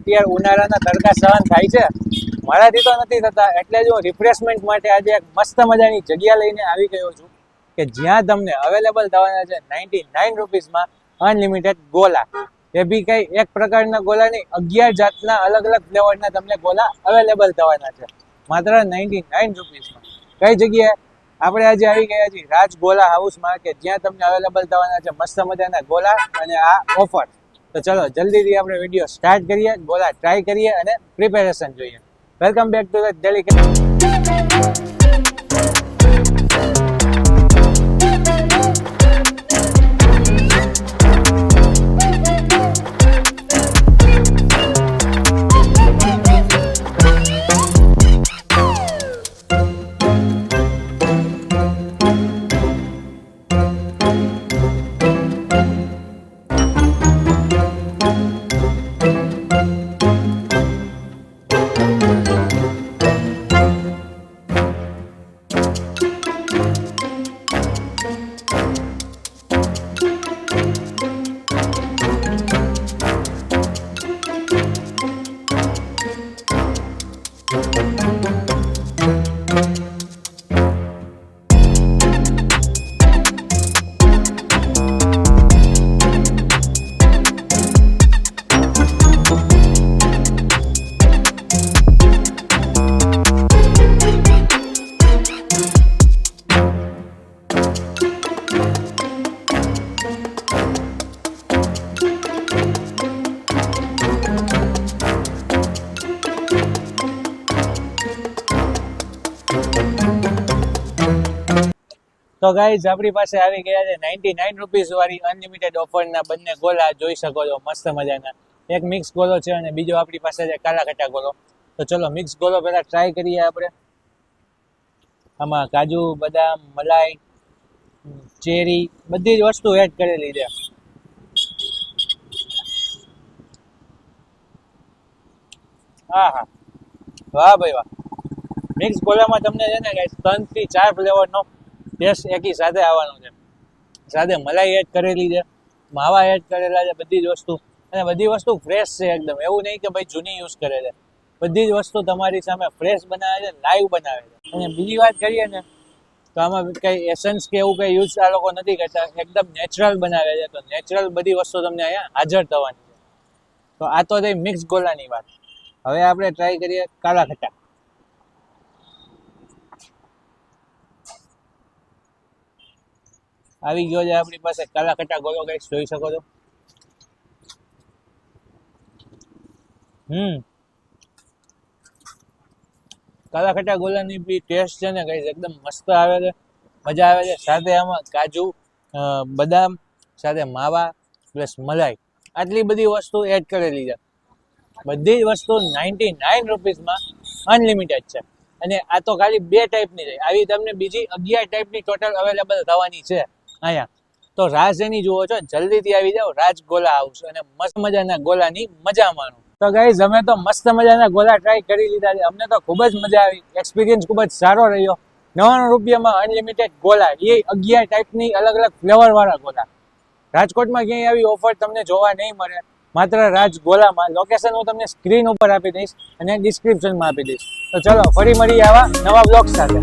અત્યારે ઉનાળાના તડકા સહન થાય છે, મારાથી તો નથી થતા, એટલે જ હું રિફ્રેશમેન્ટ માટે આજે એક મસ્ત મજાની જગ્યા લઈને આવી ગયો છું કે જ્યાં તમને અવેલેબલ થવાના છે 99 રૂપીસમાં અનલિમિટેડ ગોલા. એ બી કઈ એક પ્રકારના ગોલા નહીં, 11 જાતના અલગ અલગ ફ્લેવરના તમને ગોલા અવેલેબલ થવાના છે માત્ર 99 રૂપીસમાં. કઈ જગ્યાએ? આપણે આજે આવી ગયા છીએ રાજ ગોલા હાઉસમાં કે જ્યાં તમને અવેલેબલ થવાના છે મસ્ત મજાના ગોલા અને આ ઓફર. તો ચલો જલ્દીથી આપણે વિડીયો સ્ટાર્ટ કરીએ, ગોલા ટ્રાય કરીએ અને પ્રિપેરેશન જોઈએ. Welcome back to the delicate. તો ગાઈઝ આપણી પાસે આવી ગયા છે 99 રૂપીસ વાળી અનલિમિટેડ ઓફરના બંને ગોલા. જોઈ શકો છો મસ્ત મજાના. એક મિક્સ ગોલો છે અને બીજો આપણી પાસે છે કાલા ખટ્ટા ગોલો. તો ચલો મિક્સ ગોલો પહેલા ટ્રાય કરીએ આપણે. આમાં કાજુ, બદામ, મલાઈ, ચેરી બધી જ વસ્તુ એડ કરેલી છે. હા હા, વાહ ભાઈ વાહ. મિક્સ ગોલામાં તમને છે ને ગાઈઝ 3 થી 4 ફ્લેવરનો ટેસ્ટ એકી સાથે આવવાનો છે. સાથે મલાઈ એડ કરેલી છે, માવા એડ કરેલા છે, બધી જ વસ્તુ. અને બધી વસ્તુ ફ્રેશ છે એકદમ. એવું નહીં કે ભાઈ જૂની યુઝ કરે છે. બધી જ વસ્તુ તમારી સામે ફ્રેશ બનાવે છે, લાઈવ બનાવે છે. અને બીજી વાત કરીએ ને તો આમાં કઈ એસન્સ કે એવું કઈ યુઝ આ લોકો નથી કરતા, એકદમ નેચરલ બનાવે છે. તો નેચરલ બધી વસ્તુ તમને અહીંયા હાજર થવાની છે. તો આ તો થઈ મિક્સ ગોલાની વાત. હવે આપણે ટ્રાય કરીએ કાલા ખટ્ટા. આવી ગયો છે આપણી પાસે કાલા ખટ્ટા ગોલો. ગાઈસ જોઈ શકો છો. કાલા ખટ્ટા ગોલાની બી ટેસ્ટ છે ને ગાઈસ એકદમ મસ્ત આવે છે, મજા આવે છે. સાથે આમાં કાજુ, બદામ, સાથે માવા પ્લસ મલાઈ, આટલી બધી વસ્તુ એડ કરેલી છે. બધી જ વસ્તુ 99 રૂપીસમાં અનલિમિટેડ છે. અને આ તો ખાલી 2 ટાઈપની છે. આવી તમને બીજી 11 ટાઈપની ટોટલ અવેલેબલ થવાની છે અહીંયા. તો રાહ જેની જુઓ છો, જલ્દીથી આવી જાઓ રાજ ગોલા હાઉસ અને મસ્ત મજાના ગોલાની મજા માણો. તો ગાઈઝ અમે તો મસ્ત મજાના ગોલા ટ્રાય કરી લીધા છે. અમને તો ખૂબ જ મજા આવી. એક્સપિરિયન્સ ખૂબ જ સારો રહ્યો. 99 રૂપિયામાં અનલિમિટેડ ગોલા, એ 11 ટાઈપની અલગ અલગ ફ્લેવર વાળા ગોલા. રાજકોટમાં ક્યાંય આવી ઓફર તમને જોવા નહીં મળે, માત્ર રાજ ગોલામાં. લોકેશન હું તમને સ્ક્રીન ઉપર આપી દઈશ અને ડિસ્ક્રિપ્શનમાં આપી દઈશ. તો ચલો ફરી મળીએ આવા નવા બ્લોગ સાથે.